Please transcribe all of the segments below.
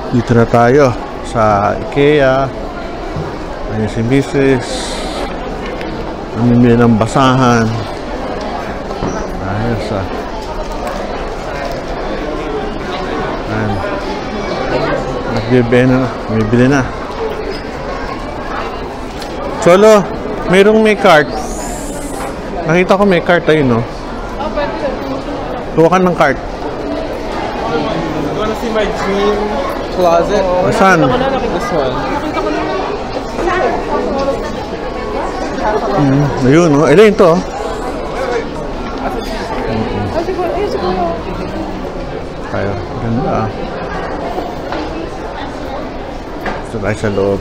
Dito na tayo sa IKEA. Ayun si Mrs. Namimili ng basahan. Ayos ah. Ayan. Nagbibili na. Bumibili na. Cholo, mayroong may cart. Nakita ko may cart ayun no. Tuwa ka ng cart. You wanna see my dream closet? Saan? This one. Ayun no. Ayun to. Tayo. Ganda ah. Gusto tayo sa loob.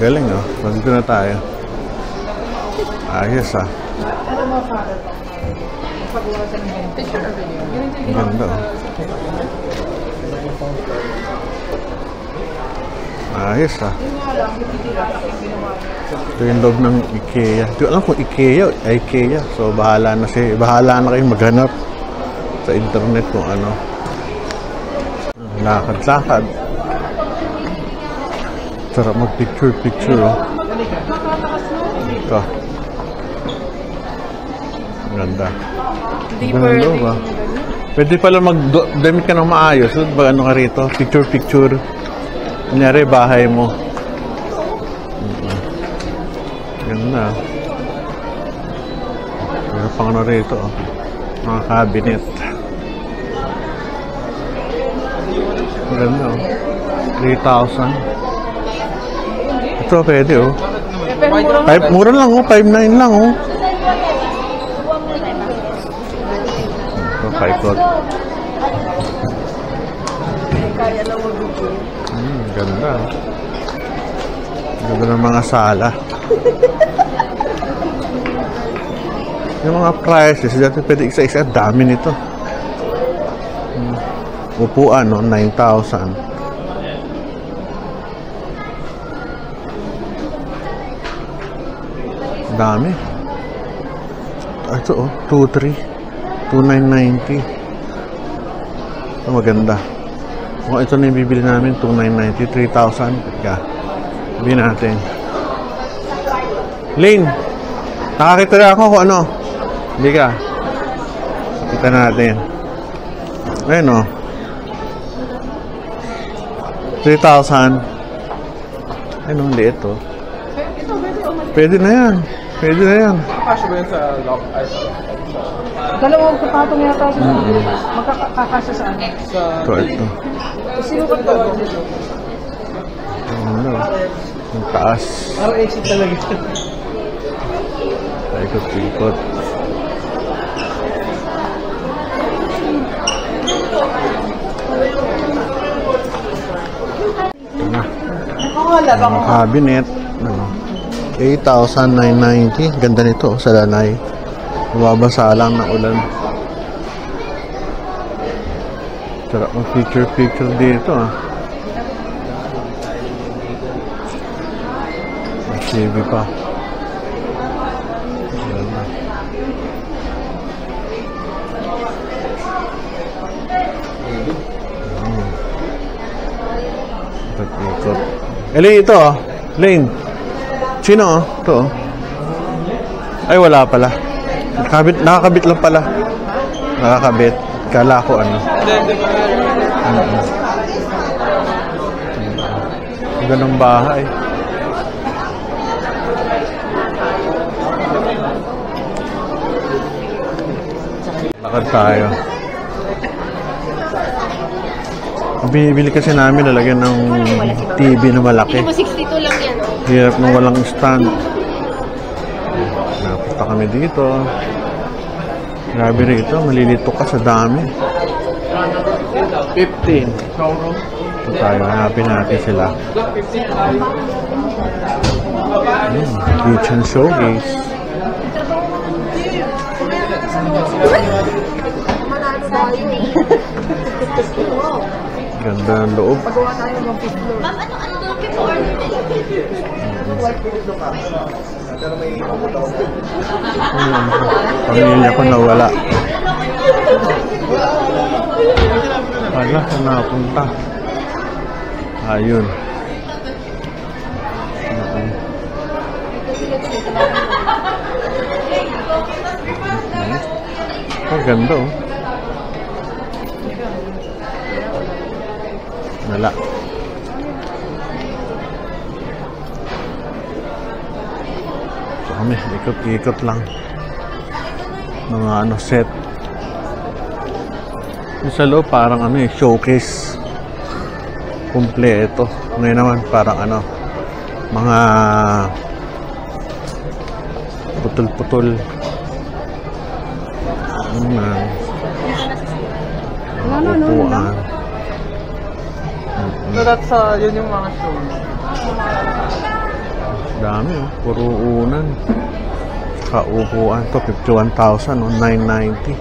Galing oh. Magdito na tayo. Ayos ah. Ganda oh. Ayos ah. Ito yung loob ng IKEA. Hindi ko alam kung IKEA o IKEA. So bahala na kayong maghanap sa internet kung ano. Lakad-lakad. Sarap mag-picture oh. Ito. Ganda. Ganda loob ah. Pwede pala mag-damit ka ng maayos. Ba ano ka rito? Picture. Kunyari bahay mo. Ganda. Meron pang ano rito oh. Mga cabinet. Ganda oh. 3,000. Ito pwede oh. Mura lang oh. 5,900 lang oh. Ito paikot. Ganda. Ganda ng mga sala. Yung mga prices, dati pwede isa-isa, dami nito. Upuan, no? 9,000. Dami. Ito, oh, 2,300. 2,990. Ito maganda. Kung ito na yung bibili namin, 2,990, 3,000. Teka, sabihin natin. Lane, nakakita na ako kung ano. Hindi ka. Kita natin. Ayun o. 3,000. Ayun o, liit o. Pwede na yan. Pwede na yan. Kasha ba yan sa lock? Dalawang kapatong yata sa magkakasya sa ano? Ito. Sino ka to? Ano? Ang taas. exit talaga. Ikot-ikot. Mga cabinet. 8,990. Ganda nito sa lanay. Mababasa lang ng ulan. Sarap ang picture dito ah. May TV pa. Ganda. Ikot. Lane ito ah. Lane. Sino ah? Ito ah. Ay wala pala. Nakakabit lang pala. Nakakabit. Kala ko ano. Ganong bahay. Lakad tayo. Binibili kasi namin lalagyan ng TV na malaki. 62 lang yan. Hirap nung walang stand. Napunta kami dito. Grabe rito, malilito ka sa dami. 15. Ito tayo, hanapin natin sila. Kitchen showcase. Ganda ng loob. Ma'am, ano doon before? Pamilya ko nawala. Wala, saan napunta? Ayun. Oh, ganda oh. Wala. So kami, ikot-ikot lang. Mga ano, set. Yung sa loob parang ano eh, showcase. Kumpleto. Ngayon naman parang ano, mga putol-putol. Upuan. So that's, yun yung mga show. Dami oh, puro unan. Saka upuan to, 51,000 oh, 990.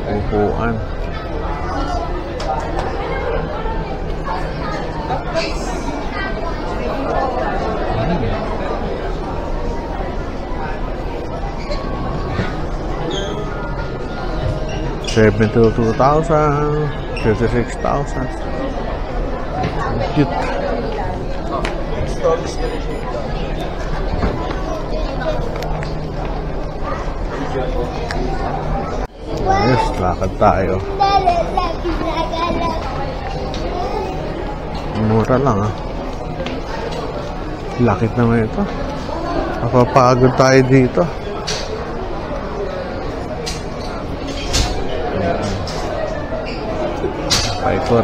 Upuan. $72,000, $56,000. Cute. Yes, lakad tayo. Mura lang ah. Lakit naman ito. Napapagod tayo dito. Paikot.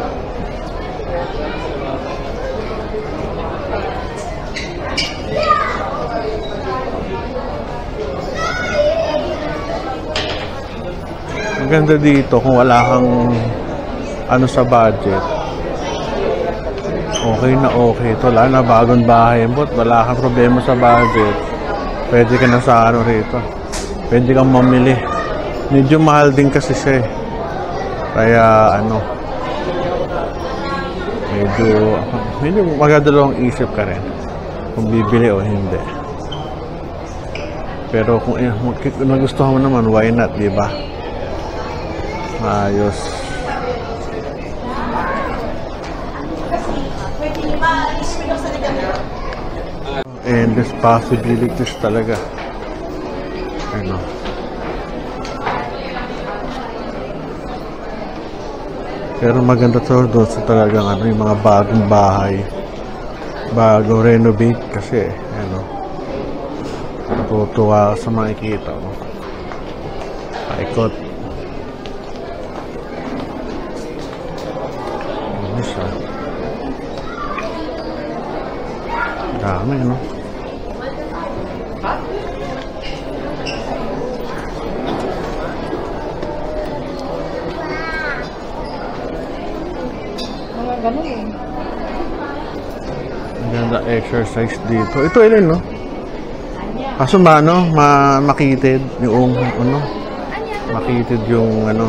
Maganda dito kung wala kang ano sa budget. Okay na okay. Ito wala na bagong bahay mo. Wala kang problema sa budget. Pwede ka na sa ano rito. Pwede kang mamili. Medyo mahal din kasi siya eh. Kaya ano, medyo magdadalawang isip ka rin kung bibili o hindi. Pero kung nagustuhan mo naman, why not, di ba? Ayos. Endless possibilities talaga. Ano? Pero maganda to doon sa talagang ano, yung mga bagong bahay. Bago renovate kasi ano. Natutuwa sa makikita mo. Paikot. Ano siya? Dami, no? Ganun eh. Ang ganda exercise dito. Ito ilan, no? Kaso ba, no? Makitid yung, ano? Makitid yung, ano?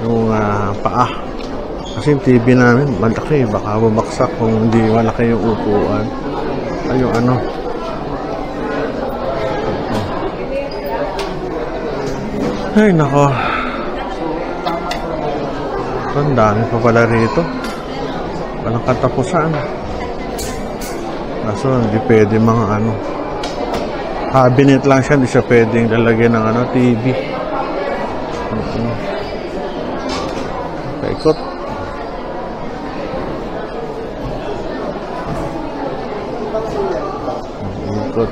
Yung paa. Kasi yung TV namin, malaki. Baka bumagsak kung hindi malaki yung upuan. Ay, yung ano? Ay, nako. Ito, ang dami pa pala rito. Walang katapusan. Kaso hindi pwede mga ano, cabinet lang siya, hindi siya pwedeng lalagyan ng ano, TV. Paikot. Paikot.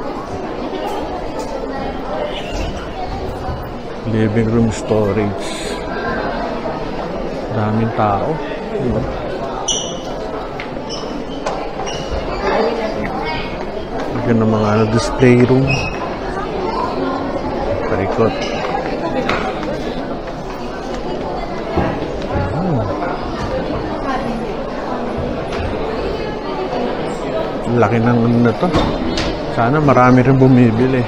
Living room storage. Daming tao. Yan ang mga display room. Paikot. Laki ng ano na to. Sana marami rin bumibili.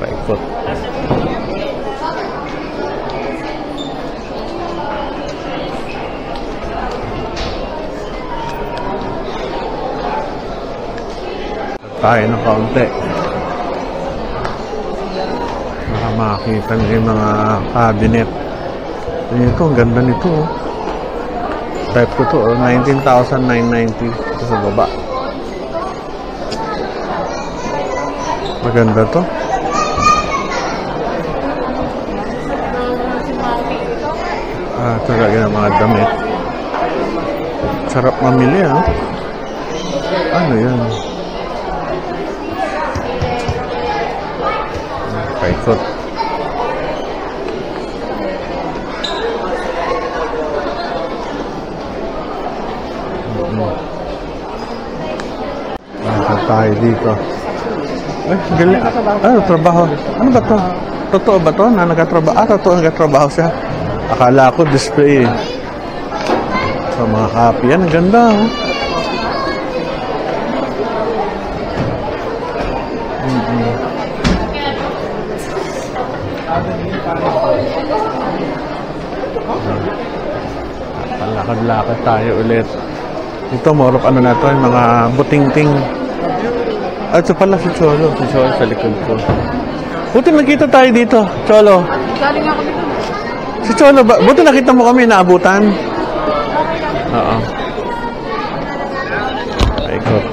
Paikot. Tayo ng kaunti. Baka makakita niyo yung mga cabinet. Ito, ang ganda nito. Oh. Type ko to, 19,990 ito sa baba. Maganda to. Talaga ng mga damit. Sarap mamili, ha? Ano yan? Paikot. Tayo dito. Ay, galing. Ano, trabaho? Ano ba to? Totoo ba to na nagkatrabaho? Totoo nagkatrabaho siya. Akala ko display. So, mga copy. Yan, ang ganda. Oh. Lakad-lakad tayo ulit. Ito, more of ano na to, yung mga buting-ting. At ito pala si Cholo. Si Cholo sa likod ko. Buti nakita tayo dito, Cholo. Galing ako dito. Si Cholo ba? Buti nakita mo kami naabutan. Oo. Paikot.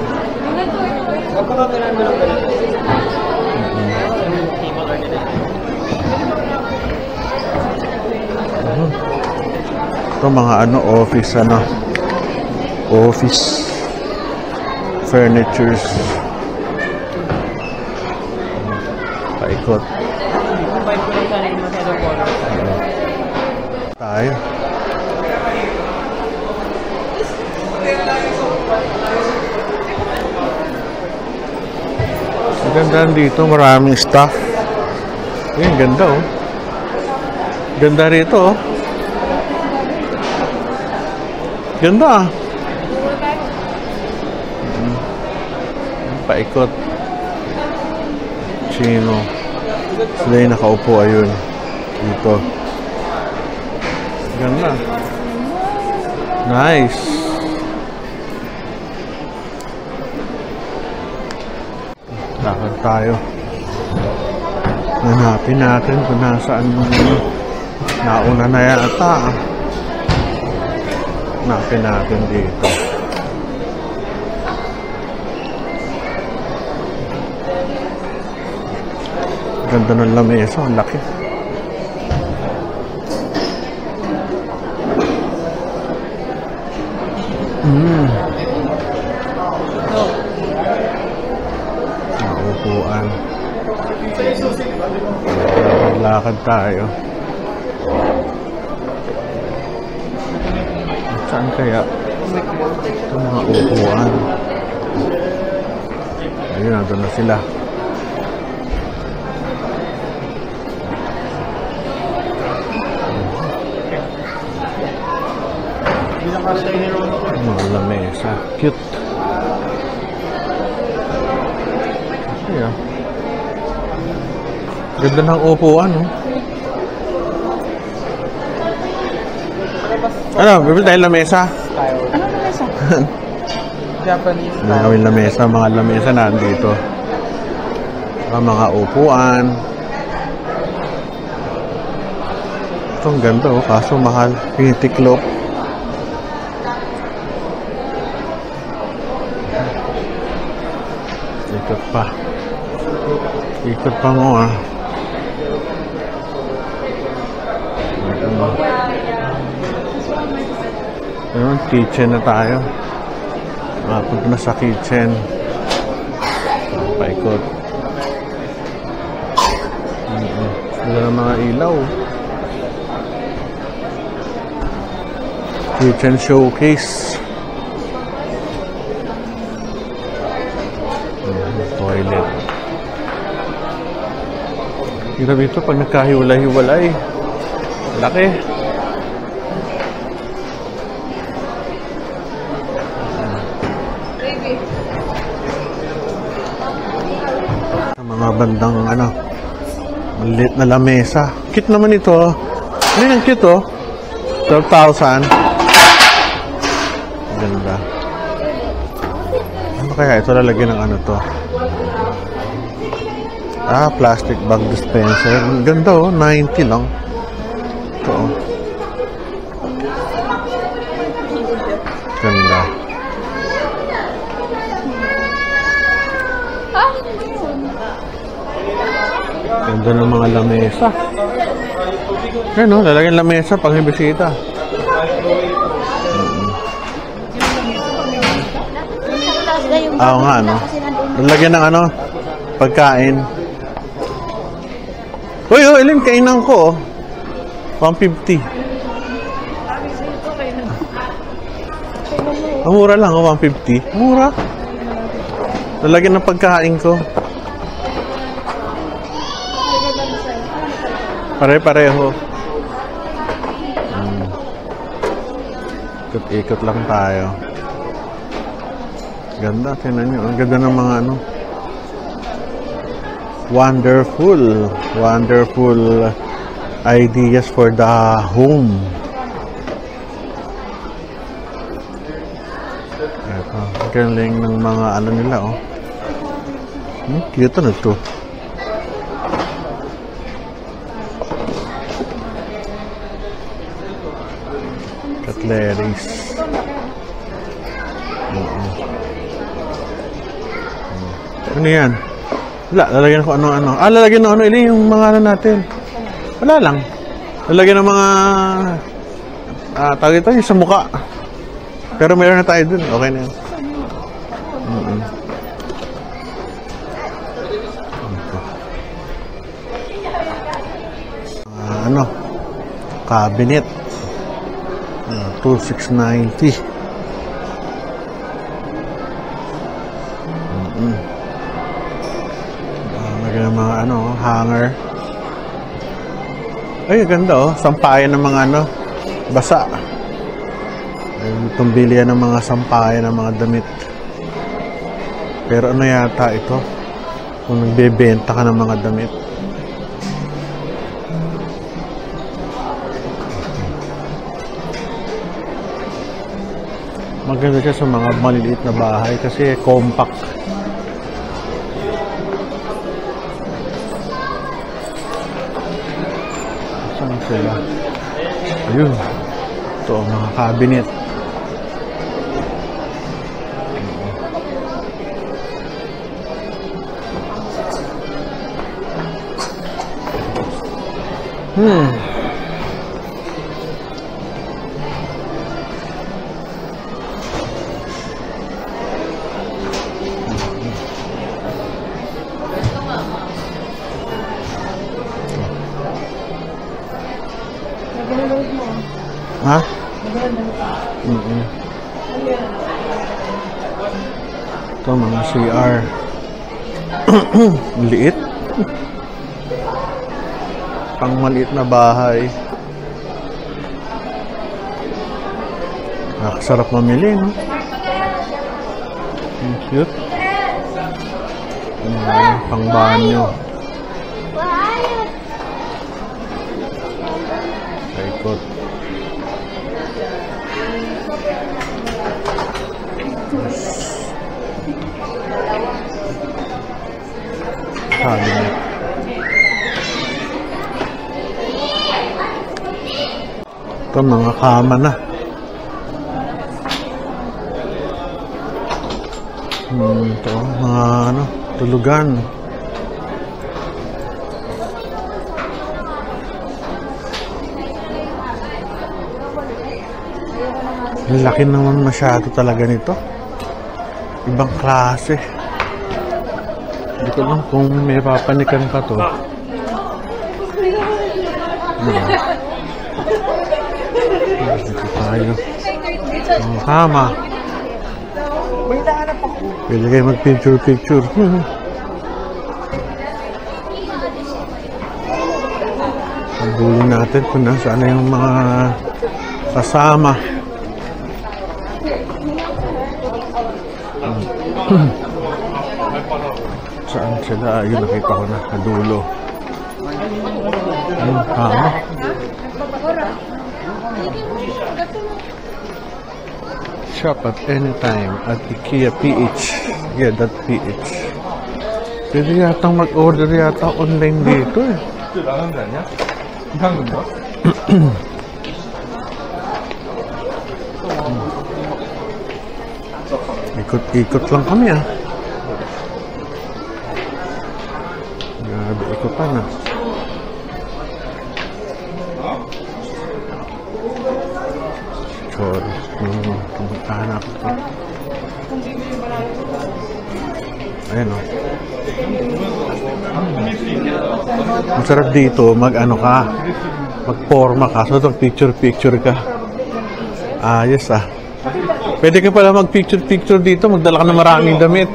Ito mga ano, office furnitures. Paikot. Tayo. Maganda dito, maraming staff. Ayan, ganda oh. Ganda rito oh. Ganda ah. Paikot. Chino. Sila yung nakaupo ayun. Dito. Ganda. Nice. Lakad tayo. Hanapin natin kung nasaan yung nauna na yata. Hanapin natin dito. Ganda ng lamesa. Ang laki. Upuan. Lakad tayo. Saan kaya? Ito mga upuan. Ayun, nandun na sila. Mga lamesa. Cute. Ayan. Ganda ng upuan, no? Ano, bibili tayo lamesa? Ano na nasa? Japanese Hindi kami lamesa, mga lamesa nandito. Mga upuan. Ito ang ganda, oh, kaso mahal. Pinitiklop. Ikot pa. Ikot pa mo ah. Ayun, kitchen na tayo. Punta na sa kitchen. Paikot. Wala na mga ilaw. Kitchen showcase. Toilet. Hirap ito pag nagkahiwalay-hiwalay. Laki. Mga bandang ano, maliit na lamesa. Cute naman ito. Ano yung cute oh? 12,000. Ganda. Ano kaya ito lalagyan ng ano to? Plastic bag dispenser. Ang ganda oh, 90 lang. Ito oh. Ganda. Ganda ng mga lamesa. Ayan o, lalagyan lamesa pag may bisita. Oo nga, no? Lalagyan ng ano, pagkain. Uy, Elin, kainan ko, 150. Mura lang, 150. Mura. Lalagyan ng pagkain ko. Pare-pareho. Ikot-ikot lang tayo. Ganda, tingnan nyo. Ang ganda ng mga ano. Wonderful ideas for the home. Ito, ang galing ng mga ano nila, oh. Cute na ito. Cutleries. Ano yan? Wala, lalagyan ko ano-ano. Lalagyan ng ano, yung mga ano natin. Wala lang. Lalagyan ng mga tawag ito, yung sa mukha. Pero mayroon na tayo dun. Okay na yan. Ano? Cabinet. 2,690. Lagyan ng mga ano, hanger. Ay, ganda oh. Sampayan ng mga ano, basa. Itong bilihan ng mga sampayan ng mga damit. Pero ano yata ito? Kung nagbebenta ka ng mga damit. Maganda siya sa mga maliliit na bahay kasi compact. Saan sila? Ayun. Ito ang mga cabinet. Ha? Ito mga CR. Liit. Pang maliit na bahay. Nakasarap mamili, no? Cute. Pang banyo. Ikot. Cabinet. Ito mga kama na. Ito mga ano, tulugan. Laki naman masyado talaga nito. Ibang klase. Hindi ko lang kung may papanikan pa to. Dito tayo. Ang kama. Pwede kayo mag-picture-picture. Pagdulin natin kung nasaan yung mga kasama. Saan sila? Ayun, nakita ko na sa dulo. Ayun, kama. Shop at any time at IKEA PH. Yeah, that PH. Pwede yatang mag-order yata online dito eh. Ikot-ikot lang kami ah. Grabe, ikutan ah. Sorry. Hanap ko. Ayan o. Ang sarap dito, mag-ano ka. Mag-forma ka. So, picture-picture ka. Ayos ah. Pwede ka pala mag-picture-picture dito. Magdala ka ng maraming damit.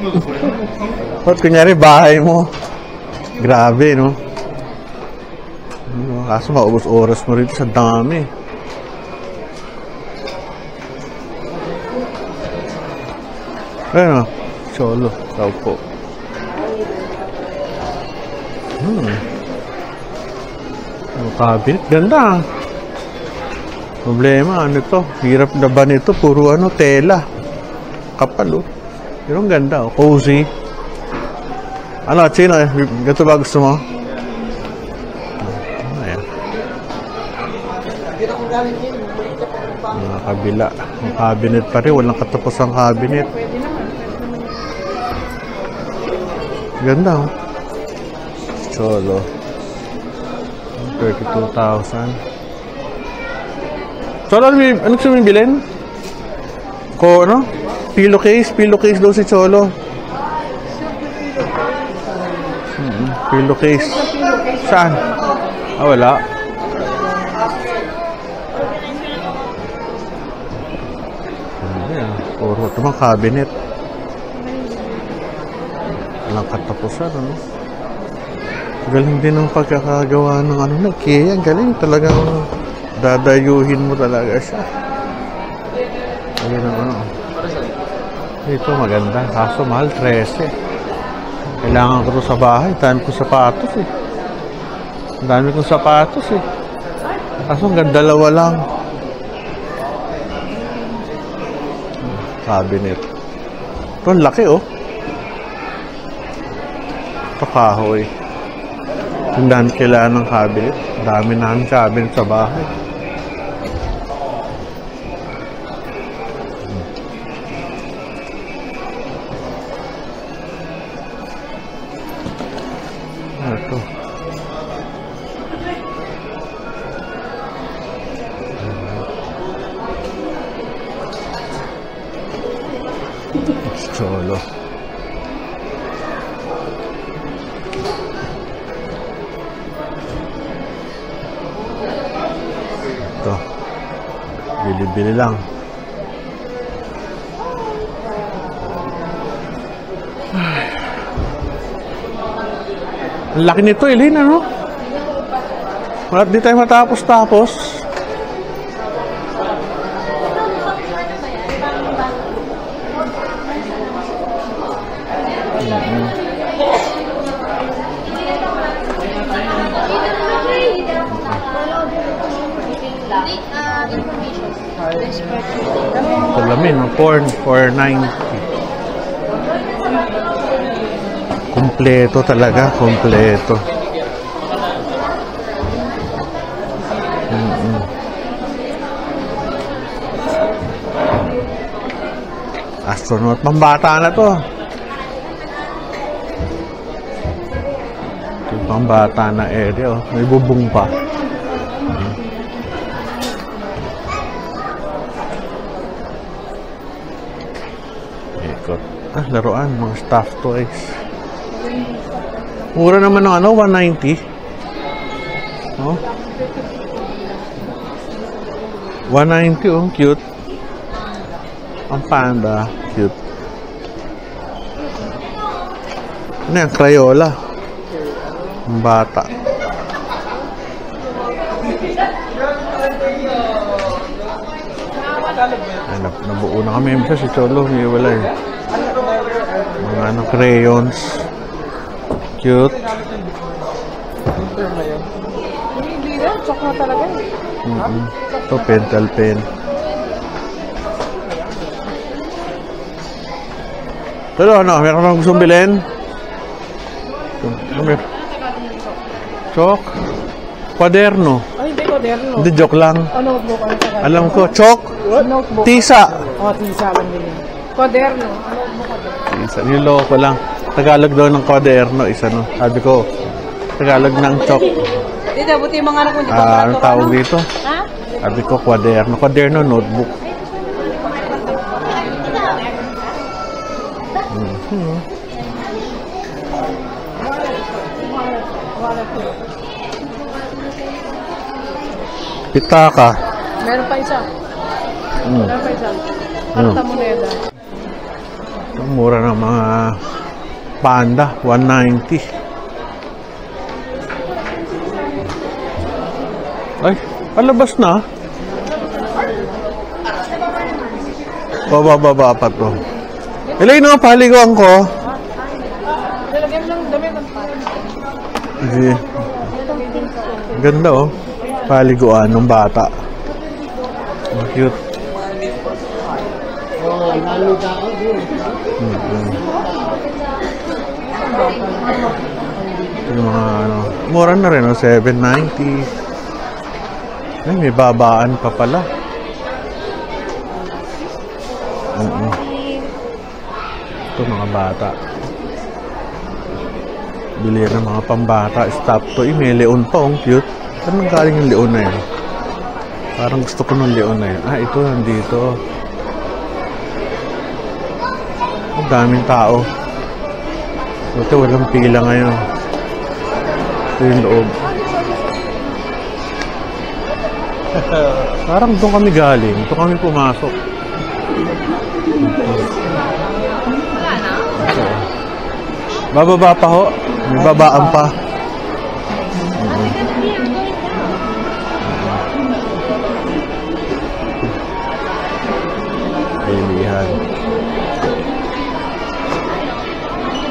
At kunyari, bahay mo. Grabe, no? Kaso maubos oras mo rito sa dami. Ayan o. Cholo. Tao po. Ang cabinet. Ganda ah. Problema, ano to? Hirap na ba nito? Puro ano, tela. Kapal, oh. Pero ang ganda, oh. Cozy. Ano, Chino, ganito ba gusto mo? Ayan. Mga kabila. Ang cabinet pa rin. Walang katapos ang cabinet. Ganda, oh. Cholo. 32,000. Cholo, ano gusto mo bilhin? Ko, ano? Pillowcase? Pillowcase daw si Cholo. Pillowcase. Saan? Wala. Ayan. Puro ito mga cabinet. Walang katapusan, ano? Galing din ang pagkakagawa ng ano na IKEA. Galing talagang dadayuhin mo talaga siya. Ayan ang ano. Ito maganda. Kaso mahal, 13. Kailangan ko ito sa bahay. Dami kong sapatos eh. Dami kong sapatos eh. Kaso hanggang dalawa lang. Cabinet. Ito ang laki oh. Ito kahoy. Ang dami kailangan ng cabinet. Dami namin cabinet sa bahay. Ito. Cholo. Ito. Bili-bili lang. Ang laki nito, Eileen, ano? Wala, di tayo matapos-tapos. Salamin, 490. Kompleto talaga, kompleto. Astronaut, pambata na to. Ito pambata na area, oh. May bubong pa. Ikot. Laruan, mga stuffed toys. Mura naman ng ano, 190. No? 190, oh, cute. Ang panda, cute. Ano yan, Crayola. Ang bata. Ay, nabuo na kami. Kasi si Cholo, wala eh. Mga ano, crayons. Cute. Hindi na, chok na talaga eh. Ito, pentel pen. Pero ano, meron kang gustong bilhin? Chok? Kwaderno. Ay, hindi ko, derno. Hindi, joke lang. Notebook, ano sa kanya? Alam ko, chok? Notebook. Tisa. Oh, tisa lang din yun. Kwaderno. Ano mo kwaderno? Isa, niloko lang. Tagalog daw ng kwaderno, isa no. Sabi ko, Tagalog ng chok. Dito, buti yung mga anak mo. Anong tawag dito? Ha? Sabi ko, kwaderno. Kwaderno, notebook. Pitaka. Meron pa isa. Mm. Meron pa isa. Ano? Karta moneda. Ang mura ng mga panda, 190. Ay, palabas na. Baba pa to. Elaine, paliguan ko. Lalagyan mo ng dami ng Sige. Ganda oh. Paliguan ng bata. Ang cute. Yung mga ano, mura na rin, 790. Ay, may babaan pa pala. Ito mga bata. Bili ng mga pambata. Stop toy. May leon pa, ang cute. Saan nang galing yung leon na yun? Parang gusto ko ng leon na yun. Ah, ito, nandito. Ang daming tao. Ito, walang pila ngayon. Ito yung loob. Parang doon kami galing. Doon kami pumasok. Bababa pa ho. May babaan pa. Bilihan.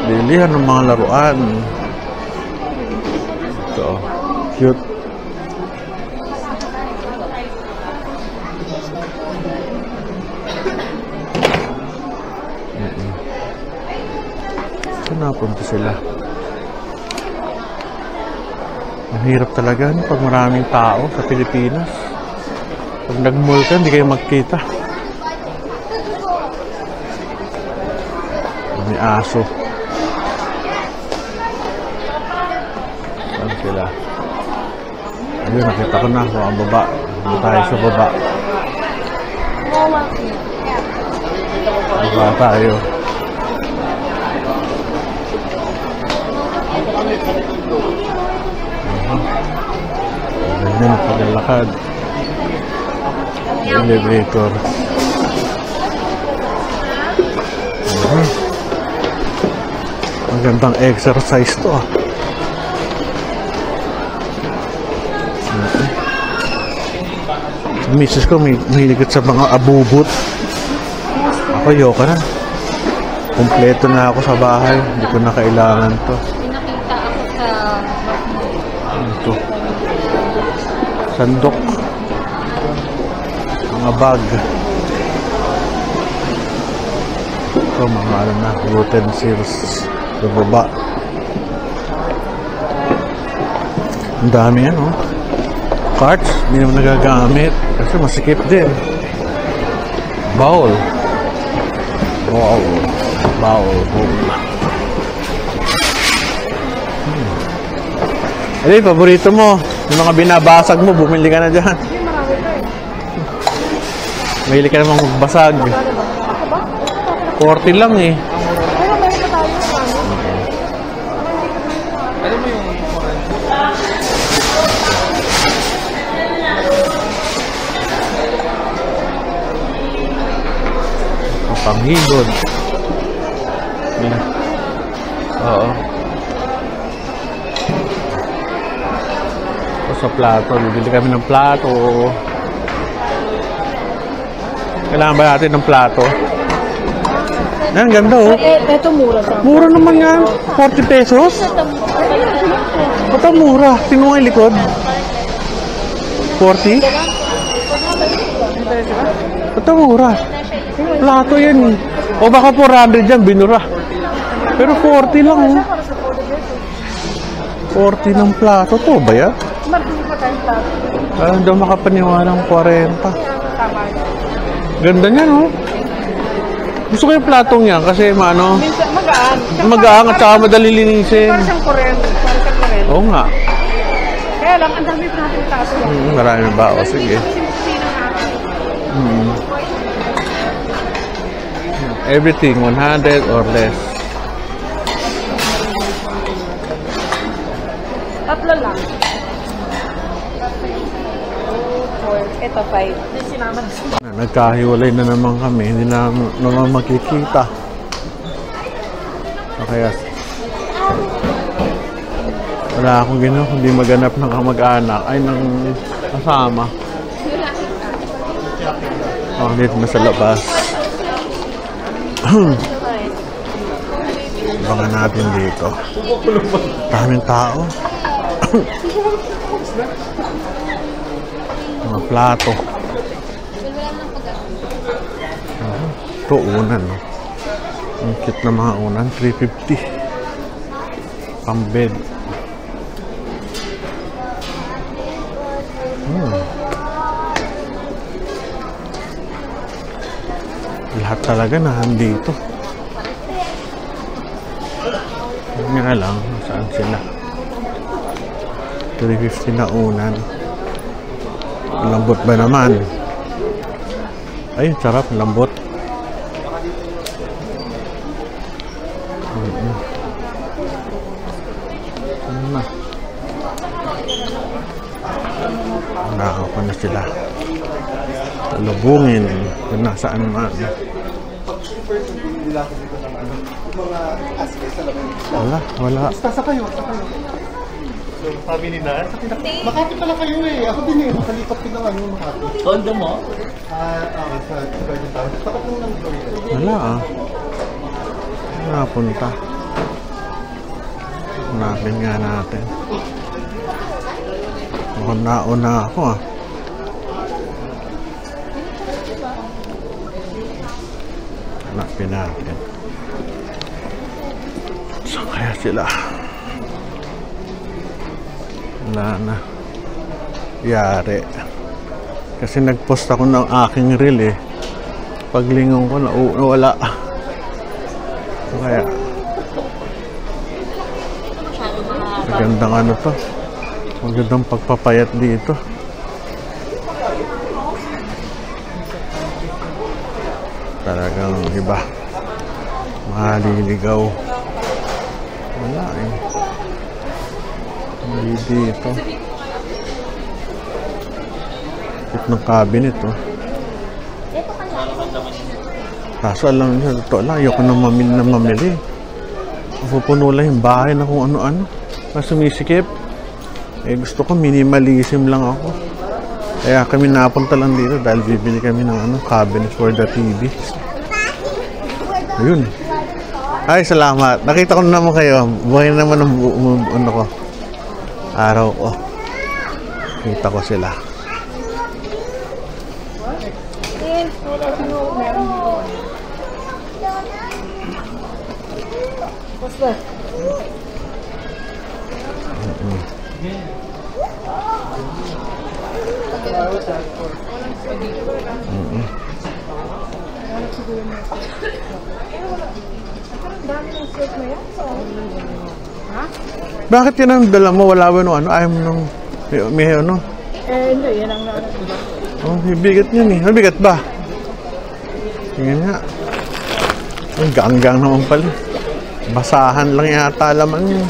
Bilihan ng mga laruan. Ito. Cute. Saan napunta sila? Ang hirap talaga pag maraming tao sa Pilipinas. Pag nag-mall ka, hindi kayo magkita. May aso. Saan sila? Ayun, nakita ko na. Ang baba. Hindi tayo sa baba. Baba tayo. Ganyan ang paglalakad. Elevator. Magandang exercise to ah. Misis ko mahiligit sa mga abubot. Ako yoko na. Kompleto na ako sa bahay. Hindi ko na kailangan to. Nakita ako sa... Ito. Sandok. Mga bag. Ito mga ano na. Utensils. Sa baba. Ang dami yan oh. Carts. Hindi naman nagagamit. Kasi masikip din. Bowl. Bowl. Bowl. Ay, paborito mo. Yung mga binabasag mo, bumili ka na dyan. Mahili ka namang magbasag. 40 lang eh. Alam mo yung Panghilod. Yan. Oo. O sa plato. Bibili kami ng plato. Kailangan ba natin ng plato? Yan, ganda oh. Ito mura sa. Mura naman yan. 40 pesos. Ba't ang mura? Tingnan mo yung likod. 40? Ba't ang mura? Plato yan eh. O baka 400 yan, binura. Pero 40 lang oh. 40 ng plato to ba yan? Marami pa tayong plato. Parang daw makapaniwala ng 40. Tama. Ganda niyan oh. Gusto ko yung platong yan kasi maano, Minsan magaan. magaan at saka madali linisin. Para siyang kurente. Para siyang kurente. Oo nga. Kaya lang, ang dami pa natin taas lang. Marami ba? O sige. Everything 100 or less. Tatlo lang. 4, ito 5. Hindi sinama na sa Nagkahiwalay na naman kami, hindi na naman makikita. O kaya wala akong ginawa kundi maganap ng kamag-anak ay ng kasama. Oh, dito na sa labas. Abangan natin dito. Daming tao. Mga plato. Ito unan, no? Ang cute na mga unan, 350. Pambed. Lahat talaga nandito. Hindi nga lang, saan sila? 350 na unan. Lambot ba naman? Ay, sarap, lambot. Ano na? Nakaka na sila. Talubungin. Kung nasaan man. Wala. Sa kayo. So, sabi ni Nan, Makati pala kayo eh. Ako din eh. Makalipat din ng Makati. Tondo mo? Sa Garden Town. Tapat mo ng Florida. Wala ah. Napunta. Hanapin nga natin. Mukhang nauna ako ah. Hanapin natin. Saan kaya sila? Wala na. Yari. Kasi nag-post ako ng aking reel eh. Paglingon ko na wala. Kaya magandang ano to. Magandang pagpapayat dito. Talagang iba. Maliligaw. Wala eh. Hindi dito. Ito ng cabinet oh. Kaso alam niyo, totoo lang, ayoko na mamili. Pupuno lang yung bahay na kung ano-ano. Mas sumisikip. Eh gusto ko minimalism lang ako. Kaya kami napunta lang dito dahil bibili kami ng cabinet for the TV. Ayun. Ay, salamat. Nakita ko na naman kayo. Buhay naman ang ano ko. Araw ko. Kita ko sila. Basta. Bakit yan ang dala mo? Wala ba no ano? Ayaw mo nung may ano? Hindi. Yan ang Oh, bigat yan eh. Mabigat ba? Tingnan nga. Ang ganggang naman pala. Basahan lang yata laman yun.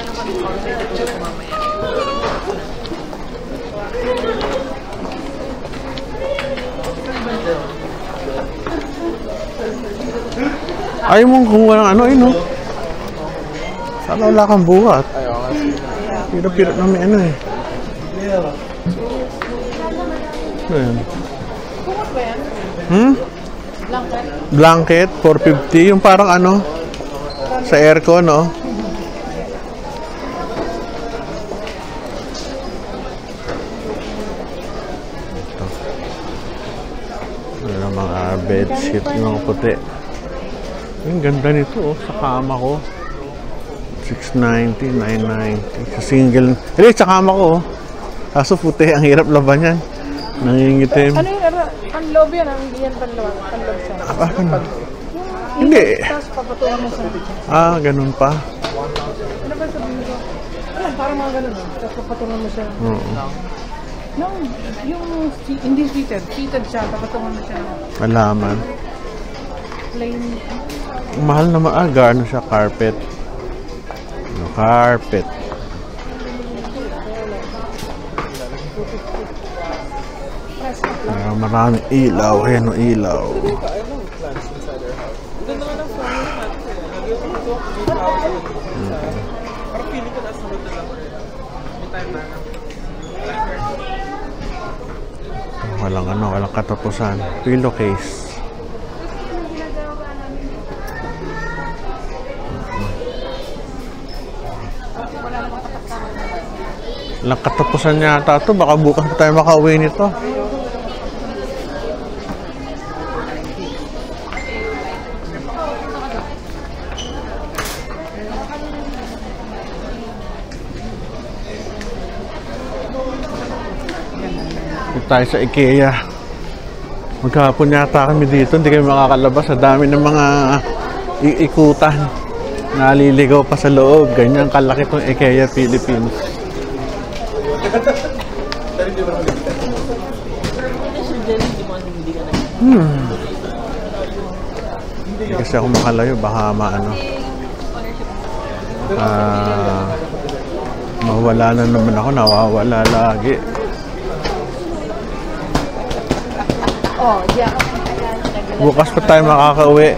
Ayaw mong kumuha ng ano eh, no? Sana wala kang buhat. Pira-pira na may ano eh. Ano yan? Kumot ba yan? Blanket, 450. Yung parang ano? Sa aircon, no? Ito. Ano mga bedsheet ng puti. Ang ganda nito, oh, sa kama ko. 690, 990. Sa single. Hindi, sa kama ko, oh. Kaso puti, ang hirap laban yan. Nangingitim. Ano yung ang loob yan? Hindi yan panloob siya. Hindi. Tapos papatungan mo sa... Ah, ganun pa. Ano ba sabihin ko? Ayan, parang mga ganun ah. Tapos papatungan mo siya. Oo. No, yung hindi fitted. Fitted siya, papatungan mo siya. Malaman. Plain. Mahal naman. Ah, garno siya. Carpet. Ano, carpet. Ah, maraming ilaw. Ayan o, ilaw. Walang katapusan. Pillowcase. Walang katapusan yata ito. Baka bukas pa tayo makauwi nito. Dito tayo sa IKEA. Maghapon yata kami dito. Hindi kami makakalabas. Sa dami ng mga iikutan. Naliligaw pa sa loob. Ganyan kalaki itong IKEA Philippines. Hindi kasi ako makalayo. Baka mawala na naman ako. Nawawala lagi. Oh, yeah. Bukas pa tayo makakauwi.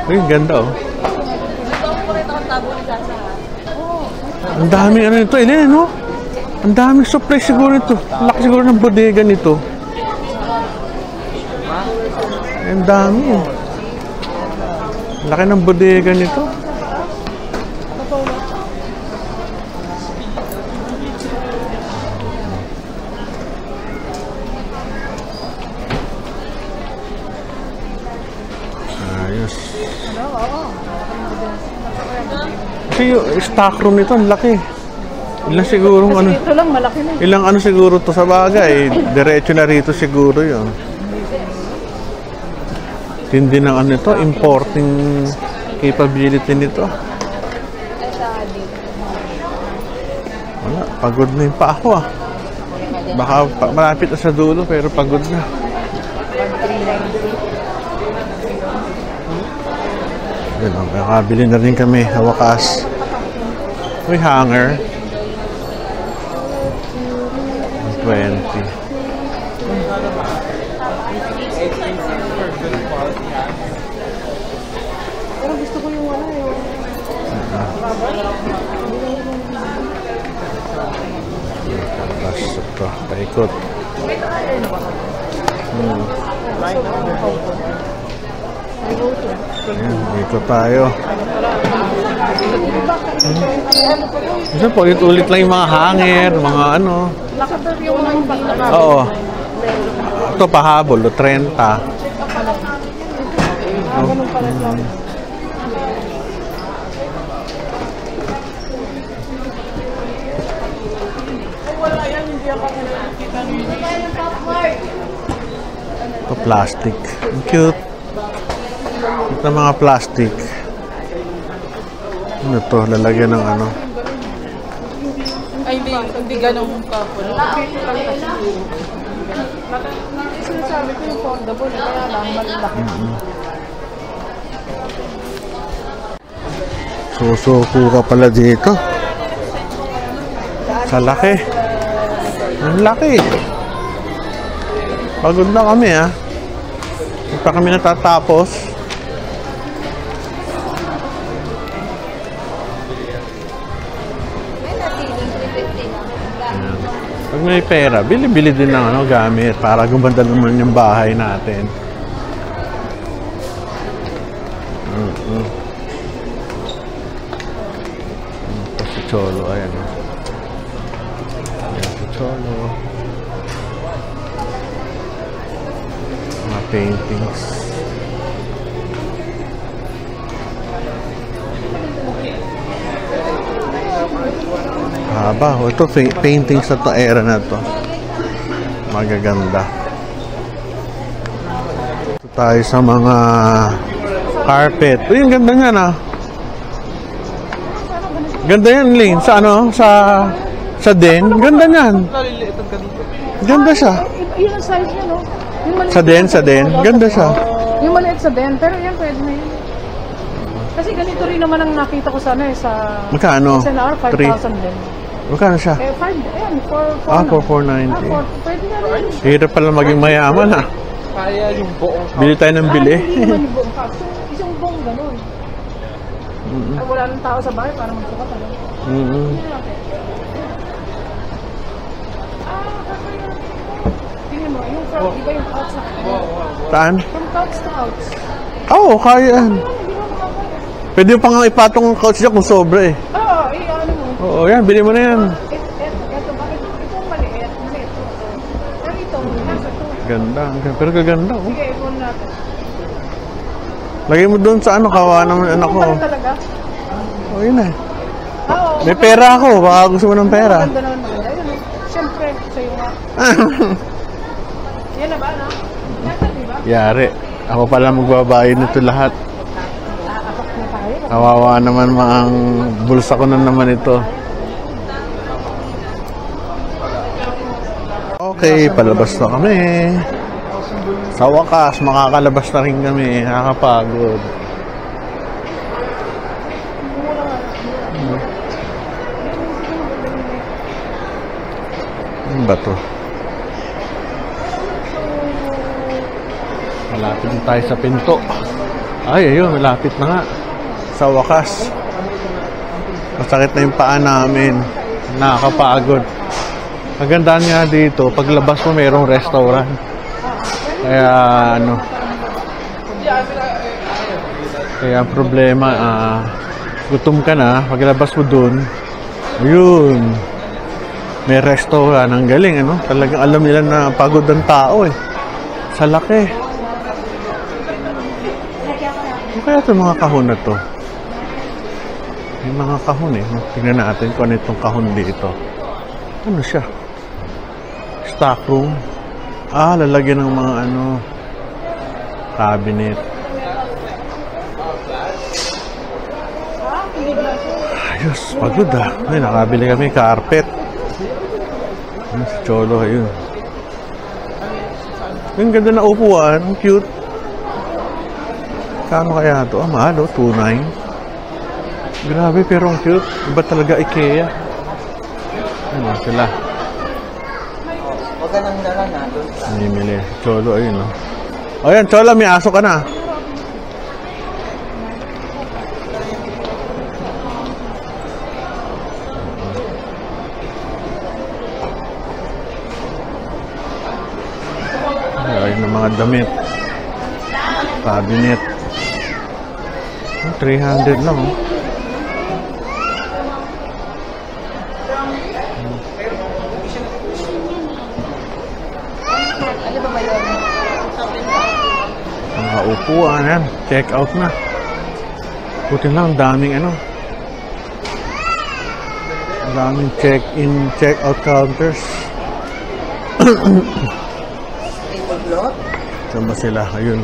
Uy, ganda oh. Ang daming ano ito, Elen, no? Ang daming supply siguro nito. Laki siguro ng bodega nito. Ang dami eh. Laki ng bodega nito. Ayos. Kasi yung stock room nito, ang laki. Ilang siguro ano? Ito lang, malaki na. Ilang ano siguro to sa bagay. Diretso na rito siguro yun. Tindi ng ano ito, importing capability nito. Wala, pagod na yung pa ako ah. Baka malapit na sa dulo pero pagod na. Ganun, nakabili na rin kami sa wakas. May hanger. 20. Pero gusto ko yung wala yung... Tapos ito, paikot. Ayan, dito tayo. Kasi po, ulit lang yung mga hanger, mga ano. Nakatar yung mga iba. Oo. Ito pahabol, 30. Ganun pala lang. Wala yan, hindi ako nakikita nito. Ito plastic. Ang cute. Ito mga plastic. Ano to? Lalagyan ng ano? Ay, hindi ganun kapon. Sinasabi ko yung foldable, kaya lang malaki. Susuko ka pala dito. Sa laki. Ang laki. Pagod na kami ah. Hindi pa kami natatapos. Pag may pera, bili-bili din ng ano, gamit para gumanda naman yung bahay natin. Ito si Cholo, ayan o. Ayan si Cholo. Mga paintings. Haba, ito paintings na to, era na to. Magaganda. Ito tayo sa mga carpet. Uy, ang ganda niyan ah. Ganda yan, Lane. Sa ano? Sa den. Ganda niyan. Ganda siya. Yun ang size niya, no? Yung maliit Sa den. Ganda siya. Yung maliit sa den, pero yan pwede na yun. Kasi ganito rin naman ang nakita ko sana eh, sa Magkano? SNR, 5,000 din. Magkano siya? Eh, 5, ayan, 4, 4 Ah, na. 4,490. 4, pwede na rin. Hirap pala maging mayaman ha. Kaya yung buong Bili tayo ng bili. Hindi naman yung buong house. Isang buong ganun. Ay, wala nang tao sa bahay para magsukat. Ano? Tingnan mo, yung front, iba yung couch na. Saan? From couch to couch. Oo, kaya yan. Hindi mo makakaya. Pwede pa nga ipatong ang couch niya kung sobra eh. Oo, ano mo. Oo, yan. Bili mo na yan. Ito, bakit? Itong maliit. Maliit. Pero ito, nasa to. Ganda. Pero kaganda oh. Sige, ipon natin. Lagay mo doon sa ano, kawa naman anak ko. Ano talaga? O, yun eh. Oo. May pera ako. Baka gusto mo ng pera. Maganda naman, maganda. Ayun, siyempre, sa'yo nga. Yan na ba, no? Nasa, di ba? Yari. Ako pala magbabayad nito lahat. Apak na tayo. Kawawa naman ang bulsa ko na naman ito. Okay, palabas na kami. Sa wakas, makakalabas na rin kami. Nakakapagod. Ano ba to? Malapit na tayo sa pinto. Ay, ayun, malapit na nga. Sa wakas. Masakit na yung paa namin. Nakakapagod. Magandaan nga dito, paglabas mo mayroong restaurant. Kaya ano, kaya ang problema, gutom ka na, paglabas mo dun, ayun, may restaurant. Ang galing, ano? Talagang alam nila na pagod ang tao eh. Sa laki. Ano kaya itong mga kahon na to? May mga kahon eh. Tingnan natin kung ano itong kahon dito. Ano siya? Stock room. Ah, lalagyan ng mga ano, cabinet. Ayos, pagod ah. Ay, nakabili kami carpet. Ay, si Cholo, ayun. Ang ganda na upuan, ang cute. Kano kaya ito? Ah, mahal oh, 2,900. Grabe, pero ang cute. Iba talaga IKEA. Ano sila? Huwag ka nang naran na doon. Namimili. Cholo, ayun oh. O yan, Cholo, may aso ka na. Ayun ang mga damit. Cabinet. 300 lang oh. Mga upuan yan. Check out na. Buti lang, daming ano. Daming check-in, check-out counters. Saan ba sila? Ayun.